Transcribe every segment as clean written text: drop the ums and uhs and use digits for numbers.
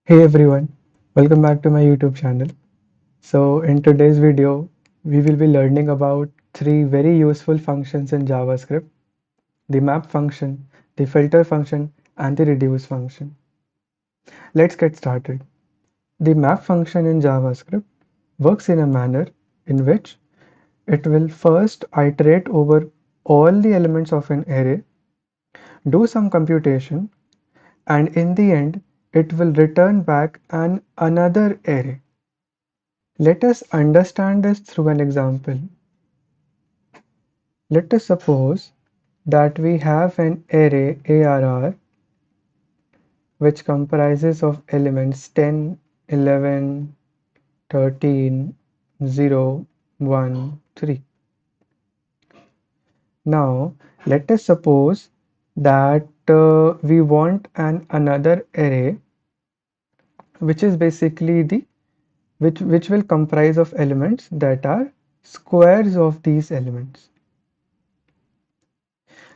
Hey everyone, welcome back to my YouTube channel. So in today's video, we will be learning about three very useful functions in JavaScript: the map function, the filter function, and the reduce function. Let's get started. The map function in JavaScript works in a manner in which it will first iterate over all the elements of an array, do some computation, and in the end, it will return back another array. Let us understand this through an example. Let us suppose that we have an array ARR which comprises of elements 10, 11, 13, 0, 1, 3. Now let us suppose that we want another array which is basically the which will comprise of elements that are squares of these elements.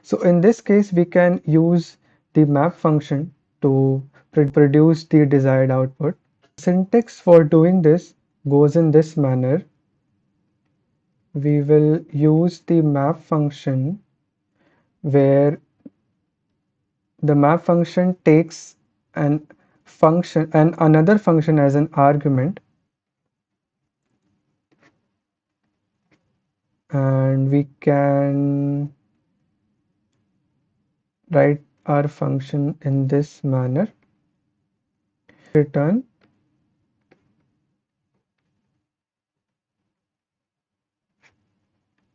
So in this case, we can use the map function to produce the desired output. Syntax for doing this goes in this manner. We will use the map function where the map function takes an function and another function as an argument, and we can write our function in this manner. Return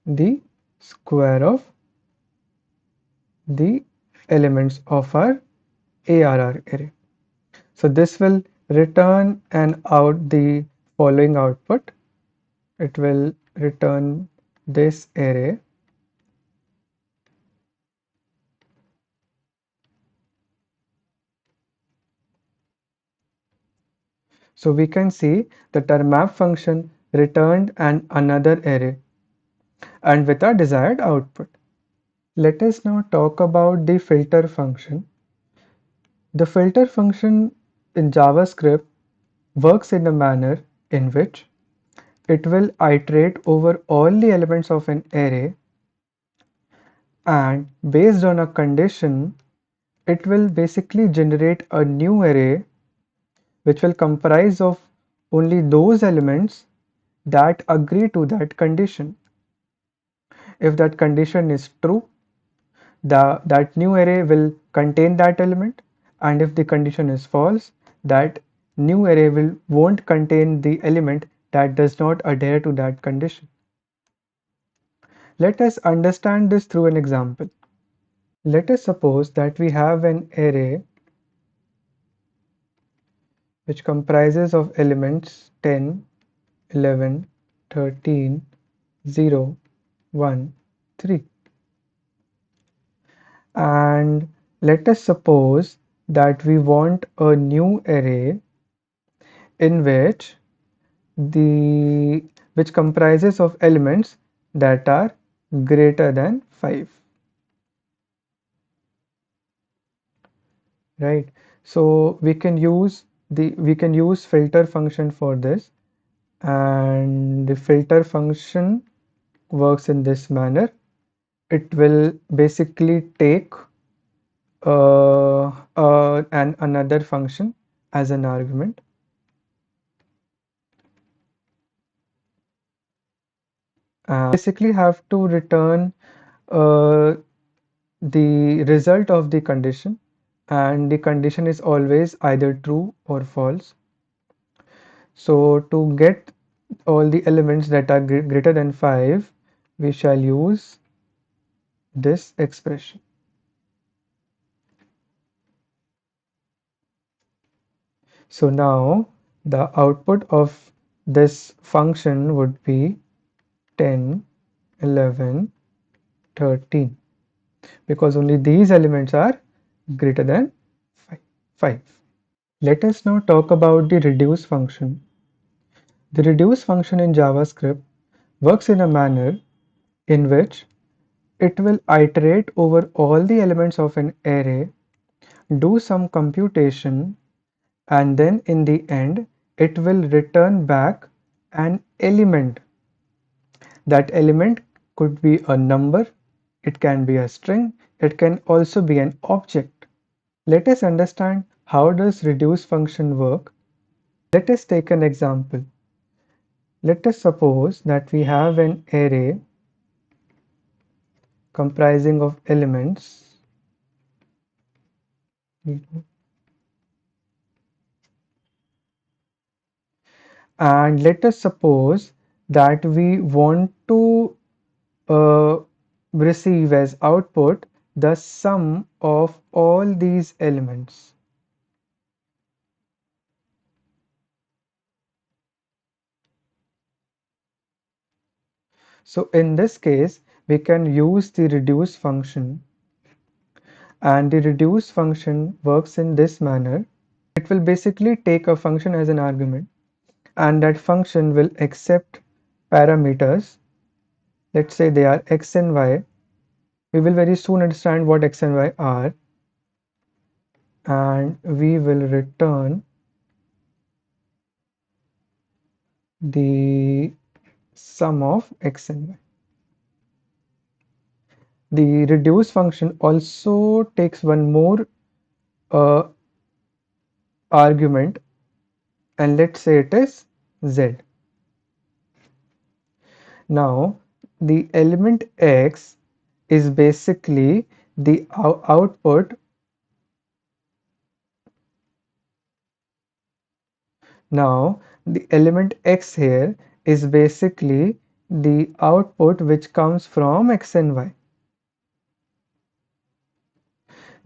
the square of the elements of our ARR array. So this will return and out the following output. It will return this array. So we can see that our map function returned another array and with our desired output. Let us now talk about the filter function. The filter function in JavaScript works in a manner in which it will iterate over all the elements of an array, and based on a condition, it will basically generate a new array which will comprise of only those elements that agree to that condition. If that condition is true, that new array will contain that element, and if the condition is false, that new array won't contain the element that does not adhere to that condition. Let us understand this through an example. Let us suppose that we have an array which comprises of elements 10, 11, 13, 0, 1, 3. And let us suppose that we want a new array in which comprises of elements that are greater than 5. Right? So we can use filter function for this, and the filter function works in this manner. It will basically take another function as an argument, basically have to return uh, the result of the condition, and the condition is always either true or false. So to get all the elements that are greater than 5, we shall use this expression. So now the output of this function would be 10, 11, 13, because only these elements are greater than 5. Let us now talk about the reduce function. The reduce function in JavaScript works in a manner in which it will iterate over all the elements of an array, do some computation, and then in the end it will return back an element. That element could be a number, it can be a string, it can also be an object. Let us understand how does reduce function work. Let us take an example. Let us suppose that we have an array comprising of elements, and let us suppose that we want to uh, receive as output the sum of all these elements. So in this case, we can use the reduce function, and the reduce function works in this manner. It will basically take a function as an argument, and that function will accept parameters. Let's say they are x and y. We will very soon understand what x and y are, and we will return the sum of x and y. The reduce function also takes one more uh, argument, and let's say it is z. Now the element x is basically the output. Now the element x here is basically the output which comes from x and y.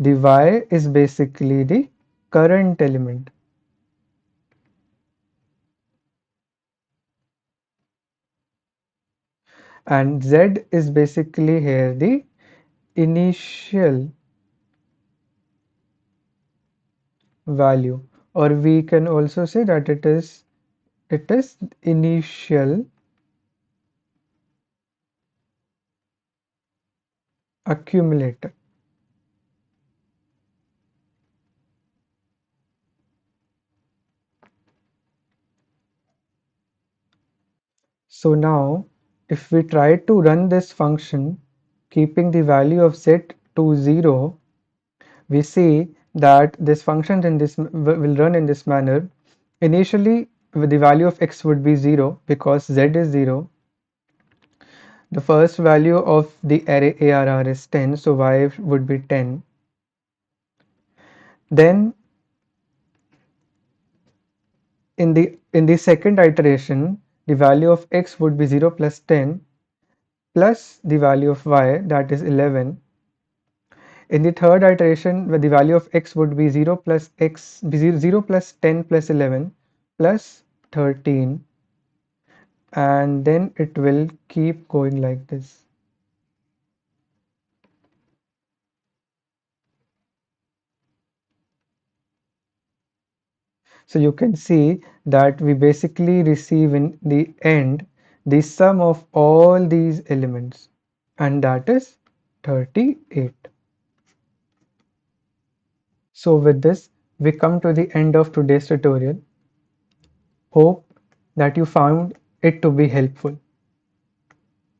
The y is basically the current element, and z is basically here the initial value, or we can also say that it is initial accumulator. So now if we try to run this function keeping the value of z to 0, we see that this function in this will run in this manner. Initially the value of x would be 0 because z is 0. The first value of the array ARR is 10, so y would be 10. Then in the second iteration, the value of x would be 0 plus 10 plus the value of y, that is 11. In the third iteration, where the value of x would be 0 plus x, 0 plus 10 plus 11 plus 13, and then it will keep going like this. So you can see that we basically receive in the end the sum of all these elements, and that is 38. So with this, we come to the end of today's tutorial. Hope that you found it to be helpful.